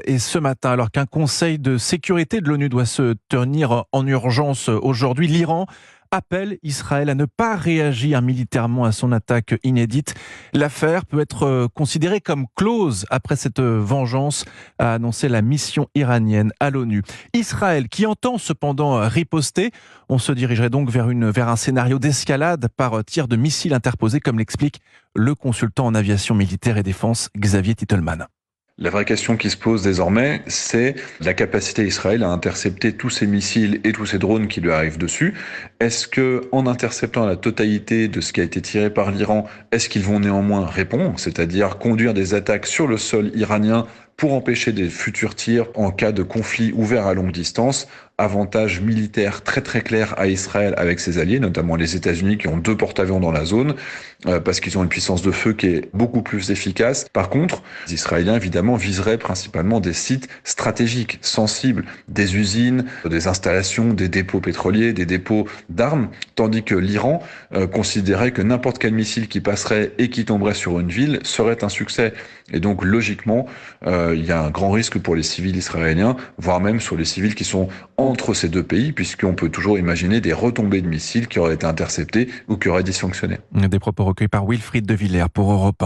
Et ce matin, alors qu'un conseil de sécurité de l'ONU doit se tenir en urgence aujourd'hui, l'Iran appelle Israël à ne pas réagir militairement à son attaque inédite. L'affaire peut être considérée comme close après cette vengeance, a annoncé la mission iranienne à l'ONU. Israël, qui entend cependant riposter, on se dirigerait donc vers un scénario d'escalade par tir de missiles interposés, comme l'explique le consultant en aviation militaire et défense Xavier Titelman. La vraie question qui se pose désormais, c'est la capacité d'Israël à intercepter tous ces missiles et tous ces drones qui lui arrivent dessus. Est-ce que, en interceptant la totalité de ce qui a été tiré par l'Iran, est-ce qu'ils vont néanmoins répondre, c'est-à-dire conduire des attaques sur le sol iranien pour empêcher des futurs tirs en cas de conflit ouvert à longue distance? Avantage militaire très très clair à Israël avec ses alliés, notamment les États-Unis qui ont 2 porte-avions dans la zone, parce qu'ils ont une puissance de feu qui est beaucoup plus efficace. Par contre, les Israéliens évidemment viseraient principalement des sites stratégiques, sensibles, des usines, des installations, des dépôts pétroliers, des dépôts d'armes, tandis que l'Iran considérait que n'importe quel missile qui passerait et qui tomberait sur une ville serait un succès. Et donc logiquement, il y a un grand risque pour les civils israéliens, voire même sur les civils qui sont entre ces deux pays, puisqu'on peut toujours imaginer des retombées de missiles qui auraient été interceptés ou qui auraient dysfonctionné. Des propos recueillis par Wilfried de Villers pour Europe 1.